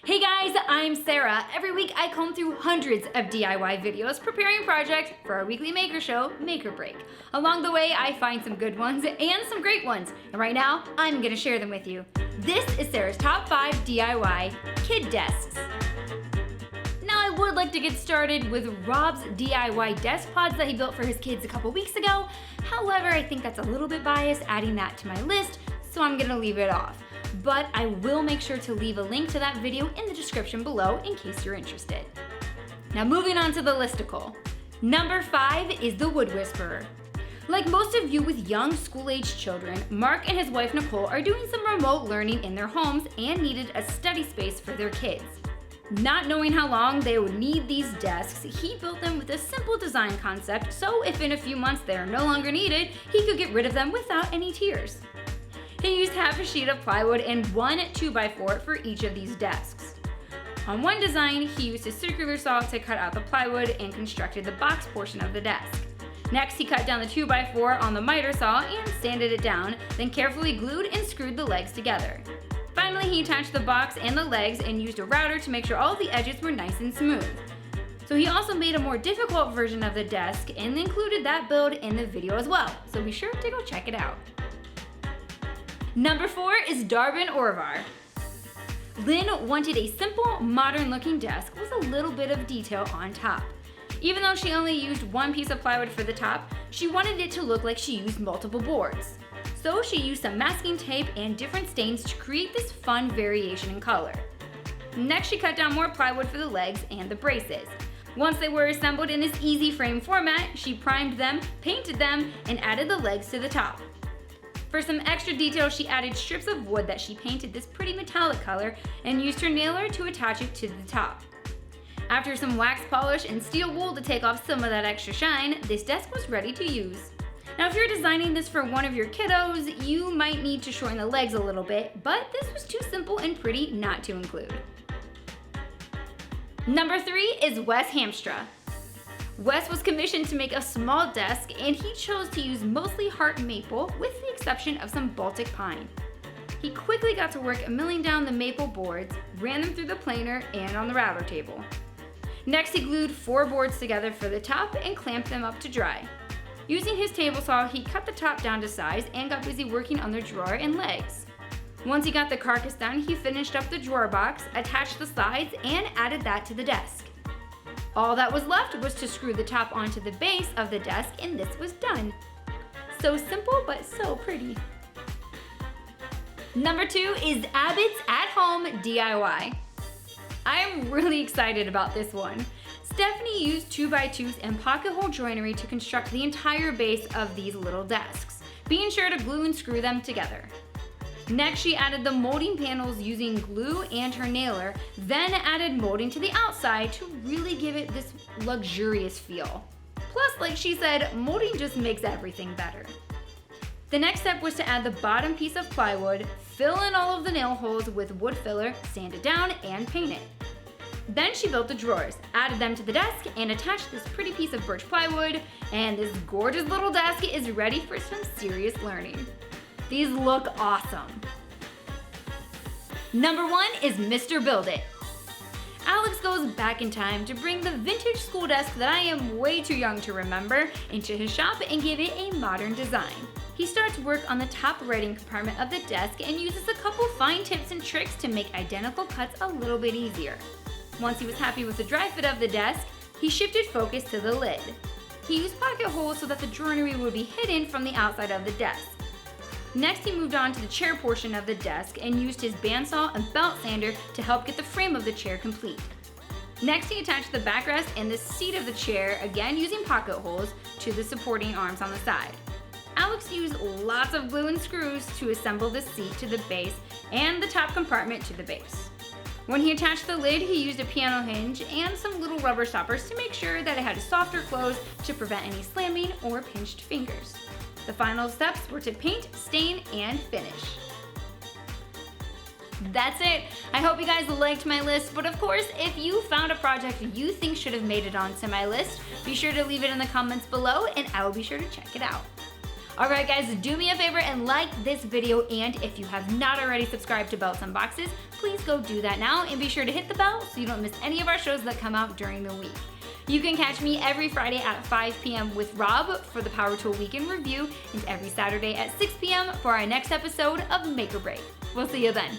Hey guys, I'm Sarah. Every week I comb through hundreds of DIY videos preparing projects for our weekly maker show, Make or Break. Along the way, I find some good ones and some great ones, and right now, I'm gonna share them with you. This is Sarah's top 5 DIY kid desks. Now I would like to get started with Rob's DIY desk pods that he built for his kids a couple weeks ago. However, I think that's a little bit biased adding that to my list, so I'm gonna leave it off. But I will make sure to leave a link to that video in the description below in case you're interested. Now moving on to the listicle. Number 5 is the Wood Whisperer. Like most of you with young school-aged children, Mark and his wife Nicole are doing some remote learning in their homes and needed a study space for their kids. Not knowing how long they would need these desks, he built them with a simple design concept, so if in a few months they are no longer needed, he could get rid of them without any tears. He used half a sheet of plywood and one 2x4 for each of these desks. On one design, he used a circular saw to cut out the plywood and constructed the box portion of the desk. Next, he cut down the 2x4 on the miter saw and sanded it down, then carefully glued and screwed the legs together. Finally, he attached the box and the legs and used a router to make sure all the edges were nice and smooth. So he also made a more difficult version of the desk and included that build in the video as well, so be sure to go check it out. Number 4 is Darwin Orvar. Lynn wanted a simple, modern-looking desk with a little bit of detail on top. Even though she only used one piece of plywood for the top, she wanted it to look like she used multiple boards. So she used some masking tape and different stains to create this fun variation in color. Next, she cut down more plywood for the legs and the braces. Once they were assembled in this easy frame format, she primed them, painted them, and added the legs to the top. For some extra detail, she added strips of wood that she painted this pretty metallic color and used her nailer to attach it to the top. After some wax polish and steel wool to take off some of that extra shine, this desk was ready to use. Now if you're designing this for one of your kiddos, you might need to shorten the legs a little bit, but this was too simple and pretty not to include. Number 3 is Wes Hamstra. Wes was commissioned to make a small desk and he chose to use mostly heart maple with the exception of some Baltic pine. He quickly got to work milling down the maple boards, ran them through the planer and on the router table. Next he glued 4 boards together for the top and clamped them up to dry. Using his table saw, he cut the top down to size and got busy working on the drawer and legs. Once he got the carcass done, he finished up the drawer box, attached the sides, and added that to the desk. All that was left was to screw the top onto the base of the desk and this was done. So simple but so pretty. Number 2 is Abbots At Home DIY. I am really excited about this one. Stephanie used 2x2s and pocket hole joinery to construct the entire base of these little desks, being sure to glue and screw them together. Next, she added the molding panels using glue and her nailer, then added molding to the outside to really give it this luxurious feel. Plus, like she said, molding just makes everything better. The next step was to add the bottom piece of plywood, fill in all of the nail holes with wood filler, sand it down, and paint it. Then she built the drawers, added them to the desk, and attached this pretty piece of birch plywood, and this gorgeous little desk is ready for some serious learning. These look awesome. Number 1 is Mr. Build It. Alex goes back in time to bring the vintage school desk that I am way too young to remember into his shop and give it a modern design. He starts work on the top writing compartment of the desk and uses a couple fine tips and tricks to make identical cuts a little bit easier. Once he was happy with the dry fit of the desk, he shifted focus to the lid. He used pocket holes so that the joinery would be hidden from the outside of the desk. Next, he moved on to the chair portion of the desk and used his bandsaw and belt sander to help get the frame of the chair complete. Next, he attached the backrest and the seat of the chair, again using pocket holes, to the supporting arms on the side. Alex used lots of glue and screws to assemble the seat to the base and the top compartment to the base. When he attached the lid, he used a piano hinge and some little rubber stoppers to make sure that it had a softer close to prevent any slamming or pinched fingers. The final steps were to paint, stain, and finish. That's it. I hope you guys liked my list, but of course, if you found a project you think should have made it onto my list, be sure to leave it in the comments below and I will be sure to check it out. Alright guys, do me a favor and like this video, and if you have not already subscribed to Belts and Boxes, please go do that now and be sure to hit the bell so you don't miss any of our shows that come out during the week. You can catch me every Friday at 5 p.m. with Rob for the Power Tool Weekend Review, and every Saturday at 6 p.m. for our next episode of Make or Break. We'll see you then.